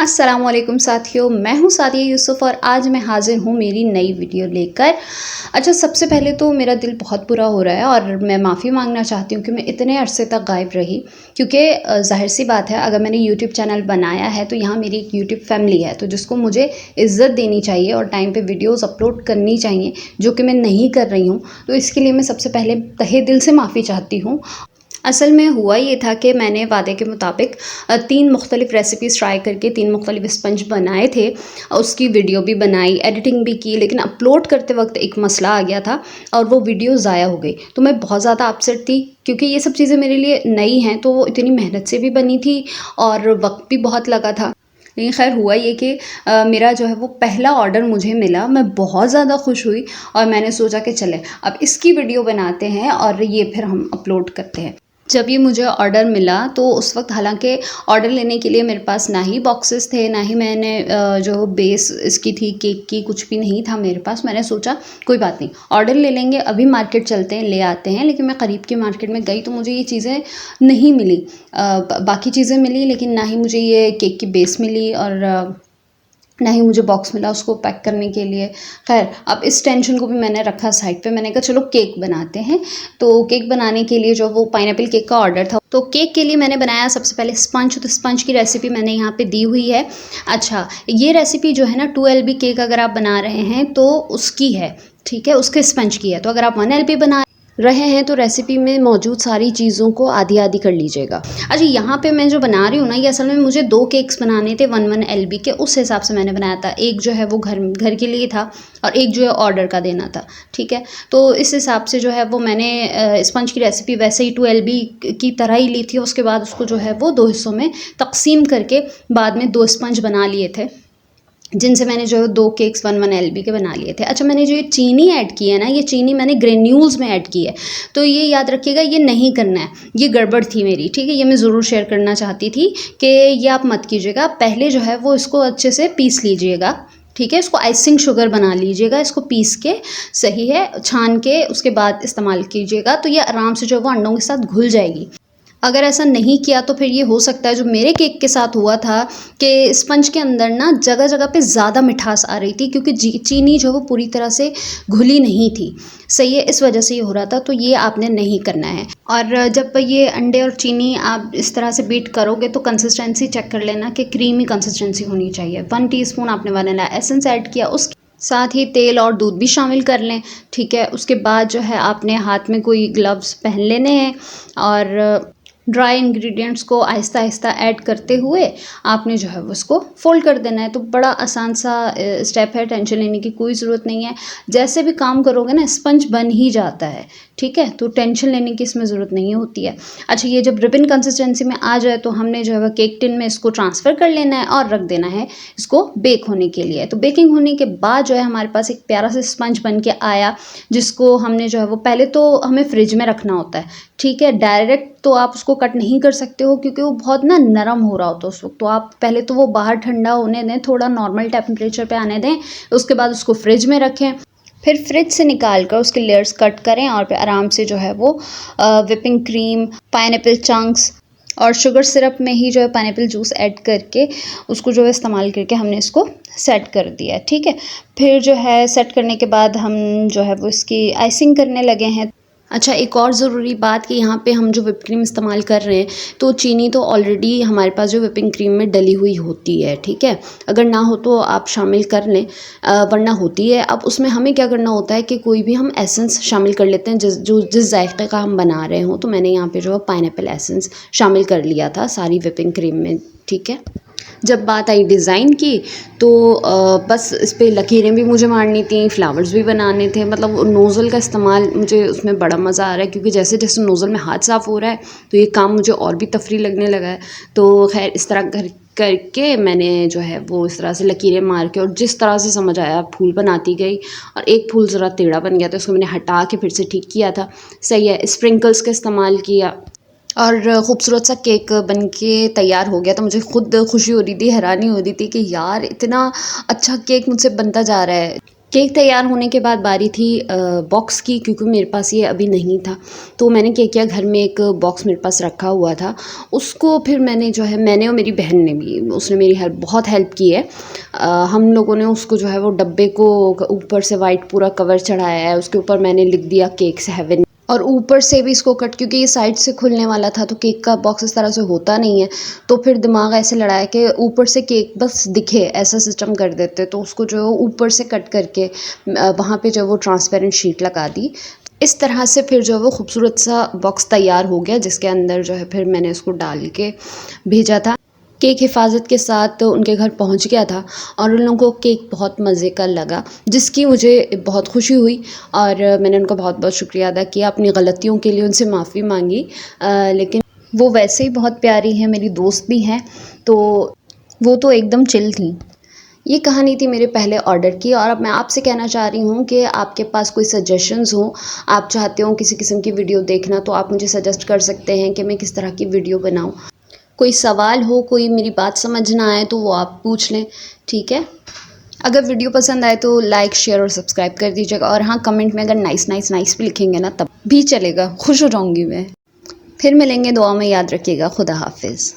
अस्सलामुअलैकुम साथियों, मैं हूँ सादिया यूसुफ और आज मैं हाज़िर हूँ मेरी नई वीडियो लेकर। अच्छा, सबसे पहले तो मेरा दिल बहुत बुरा हो रहा है और मैं माफ़ी मांगना चाहती हूँ कि मैं इतने अरसे तक गायब रही, क्योंकि ज़ाहिर सी बात है, अगर मैंने यूट्यूब चैनल बनाया है तो यहाँ मेरी एक यूट्यूब फैमिली है, तो जिसको मुझे इज़्ज़त देनी चाहिए और टाइम पे वीडियोज़ अपलोड करनी चाहिए, जो कि मैं नहीं कर रही हूँ। तो इसके लिए मैं सबसे पहले तहे दिल से माफ़ी चाहती हूँ। असल में हुआ ये था कि मैंने वादे के मुताबिक 3 मुख्तलिफ़ रेसिपीज़ ट्राई करके 3 मुख्तलिफ़ स्पंज बनाए थे। उसकी वीडियो भी बनाई, एडिटिंग भी की, लेकिन अपलोड करते वक्त एक मसला आ गया था और वो वीडियो ज़ाया हो गई। तो मैं बहुत ज़्यादा अपसेट थी, क्योंकि ये सब चीज़ें मेरे लिए नई हैं, तो वो इतनी मेहनत से भी बनी थी और वक्त भी बहुत लगा था। लेकिन खैर हुआ ये कि मेरा जो है वो पहला ऑर्डर मुझे मिला। मैं बहुत ज़्यादा खुश हुई और मैंने सोचा कि चले अब इसकी वीडियो बनाते हैं और ये फिर हम अपलोड करते हैं। जब ये मुझे ऑर्डर मिला तो उस वक्त हालांकि ऑर्डर लेने के लिए मेरे पास ना ही बॉक्सेस थे, ना ही मैंने जो बेस इसकी थी केक की, कुछ भी नहीं था मेरे पास। मैंने सोचा कोई बात नहीं, ऑर्डर ले लेंगे, अभी मार्केट चलते हैं, ले आते हैं। लेकिन मैं करीब की मार्केट में गई तो मुझे ये चीज़ें नहीं मिली। बाकी चीज़ें मिली, लेकिन ना ही मुझे ये केक की बेस मिली और ना ही मुझे बॉक्स मिला उसको पैक करने के लिए। खैर, अब इस टेंशन को भी मैंने रखा साइड पे। मैंने कहा चलो केक बनाते हैं। तो केक बनाने के लिए जो वो पाइनएप्पल केक का ऑर्डर था, तो केक के लिए मैंने बनाया सबसे पहले स्पंज। तो स्पंज की रेसिपी मैंने यहाँ पे दी हुई है। अच्छा, ये रेसिपी जो है ना 2 LB केक अगर आप बना रहे हैं तो उसकी है, ठीक है, उसके स्पंज की है। तो अगर आप 1 LB बना रहे हैं तो रेसिपी में मौजूद सारी चीज़ों को आधी आधी कर लीजिएगा। अच्छा, यहाँ पे मैं जो बना रही हूँ ना, ये असल में मुझे 2 केक्स बनाने थे 1 LB के, उस हिसाब से मैंने बनाया था। एक जो है वो घर के लिए था और एक जो है ऑर्डर का देना था, ठीक है। तो इस हिसाब से जो है वो मैंने स्पंज की रेसिपी वैसे ही 2 LB की तरह ही ली थी। उसके बाद उसको जो है वो 2 हिस्सों में तकसीम करके बाद में 2 स्पंज बना लिए थे, जिनसे मैंने जो 2 केक्स 1 LB के बना लिए थे। अच्छा, मैंने जो ये चीनी ऐड की है ना, ये चीनी मैंने ग्रेन्यूल्स में ऐड की है। तो ये याद रखिएगा, ये नहीं करना है, ये गड़बड़ थी मेरी, ठीक है। ये मैं ज़रूर शेयर करना चाहती थी कि ये आप मत कीजिएगा। पहले जो है वो इसको अच्छे से पीस लीजिएगा, ठीक है। इसको आइसिंग शुगर बना लीजिएगा, इसको पीस के, सही है, छान के उसके बाद इस्तेमाल कीजिएगा। तो ये आराम से जो है वो अंडों के साथ घुल जाएगी। अगर ऐसा नहीं किया तो फिर ये हो सकता है जो मेरे केक के साथ हुआ था कि स्पंज के अंदर ना जगह जगह पे ज़्यादा मिठास आ रही थी, क्योंकि चीनी जो है वो पूरी तरह से घुली नहीं थी, सही है, इस वजह से ये हो रहा था। तो ये आपने नहीं करना है। और जब ये अंडे और चीनी आप इस तरह से बीट करोगे तो कंसिस्टेंसी चेक कर लेना कि क्रीमी कंसिस्टेंसी होनी चाहिए। 1 टीस्पून आपने वनीला एसेंस ऐड किया, उसके साथ ही तेल और दूध भी शामिल कर लें, ठीक है। उसके बाद जो है आपने हाथ में कोई ग्लव्स पहन लेने हैं और ड्राई इंग्रेडिएंट्स को आहिस्ता आहिस्ता ऐड करते हुए आपने जो है वो उसको फ़ोल्ड कर देना है। तो बड़ा आसान सा स्टेप है, टेंशन लेने की कोई ज़रूरत नहीं है। जैसे भी काम करोगे ना, स्पंज बन ही जाता है, ठीक है। तो टेंशन लेने की इसमें ज़रूरत नहीं होती है। अच्छा, ये जब रिबन कंसिस्टेंसी में आ जाए तो हमने जो है वह केक टिन में इसको ट्रांसफ़र कर लेना है और रख देना है इसको बेक होने के लिए। तो बेकिंग होने के बाद जो है हमारे पास एक प्यारा सा स्पंज बन के आया, जिसको हमने जो है वो पहले तो हमें फ्रिज में रखना होता है, ठीक है। डायरेक्ट तो आप उसको कट नहीं कर सकते हो, क्योंकि वो बहुत ना नरम हो रहा होता है उस वक्त। तो आप पहले तो वो बाहर ठंडा होने दें, थोड़ा नॉर्मल टेम्परेचर पे आने दें, उसके बाद उसको फ्रिज में रखें। फिर फ्रिज से निकाल कर उसके लेयर्स कट करें और फिर आराम से जो है वो विपिंग क्रीम, पाइनएप्पल चंक्स और शुगर सिरप में ही जो है पाइनएप्पल जूस ऐड करके उसको जो है इस्तेमाल करके हमने इसको सेट कर दिया, ठीक है। फिर जो है सेट करने के बाद हम जो है वो इसकी आइसिंग करने लगे हैं। अच्छा, एक और ज़रूरी बात कि यहाँ पे हम जो व्हिप क्रीम इस्तेमाल कर रहे हैं तो चीनी तो ऑलरेडी हमारे पास जो व्हिपिंग क्रीम में डली हुई होती है, ठीक है। अगर ना हो तो आप शामिल कर लें, वरना होती है। अब उसमें हमें क्या करना होता है कि कोई भी हम एसेंस शामिल कर लेते हैं जिस जायके का हम बना रहे हों। तो मैंने यहाँ पे जो है पाइनएप्पल एसेंस शामिल कर लिया था सारी व्हिपिंग क्रीम में, ठीक है। जब बात आई डिज़ाइन की तो बस इस पे लकीरें भी मुझे मारनी थी, फ्लावर्स भी बनाने थे। मतलब नोज़ल का इस्तेमाल मुझे उसमें बड़ा मज़ा आ रहा है, क्योंकि जैसे जैसे नोज़ल में हाथ साफ़ हो रहा है तो ये काम मुझे और भी तफरी लगने लगा है। तो खैर इस तरह करके मैंने जो है वो इस तरह से लकीरें मार के और जिस तरह से समझ आया फूल बनाती गई। और एक फूल ज़रा टेढ़ा बन गया था, उसको मैंने हटा के फिर से ठीक किया था, सही है। स्प्रिंकल्स का इस्तेमाल किया और ख़ूबसूरत सा केक बन के तैयार हो गया। तो मुझे खुद खुशी हो रही थी, हैरानी हो रही थी कि यार इतना अच्छा केक मुझसे बनता जा रहा है। केक तैयार होने के बाद बारी थी बॉक्स की, क्योंकि मेरे पास ये अभी नहीं था। तो मैंने क्या किया, घर में एक बॉक्स मेरे पास रखा हुआ था, उसको फिर मैंने और मेरी बहन ने भी, उसने मेरी बहुत हेल्प की है। हम लोगों ने उसको जो है वो डब्बे को ऊपर से वाइट पूरा कवर चढ़ाया है, उसके ऊपर मैंने लिख दिया केक्स हेवन, और ऊपर से भी इसको कट, क्योंकि ये साइड से खुलने वाला था तो केक का बॉक्स इस तरह से होता नहीं है, तो फिर दिमाग ऐसे लड़ाया कि ऊपर से केक बस दिखे ऐसा सिस्टम कर देते। तो उसको जो है ऊपर से कट करके वहाँ पे जो वो ट्रांसपेरेंट शीट लगा दी। इस तरह से फिर जो है वो खूबसूरत सा बॉक्स तैयार हो गया, जिसके अंदर जो है फिर मैंने उसको डाल के भेजा था। केक हिफाजत के साथ उनके घर पहुंच गया था और उन लोगों को केक बहुत मज़े का लगा, जिसकी मुझे बहुत खुशी हुई और मैंने उनका बहुत बहुत शुक्रिया अदा किया। अपनी गलतियों के लिए उनसे माफ़ी मांगी, लेकिन वो वैसे ही बहुत प्यारी हैं, मेरी दोस्त भी हैं, तो वो तो एकदम चिल थी। ये कहानी थी मेरे पहले ऑर्डर की, और अब मैं आपसे कहना चाह रही हूँ कि आपके पास कोई सजेशंस हो, आप चाहते हो किसी किस्म की वीडियो देखना, तो आप मुझे सजेस्ट कर सकते हैं कि मैं किस तरह की वीडियो बनाऊँ। कोई सवाल हो, कोई मेरी बात समझ ना आए तो वो आप पूछ लें, ठीक है। अगर वीडियो पसंद आए तो लाइक, शेयर और सब्सक्राइब कर दीजिएगा, और हाँ, कमेंट में अगर नाइस नाइस नाइस भी लिखेंगे ना तब भी चलेगा, खुश हो जाऊँगी मैं। फिर मिलेंगे, दुआ में याद रखिएगा। खुदा हाफिज़।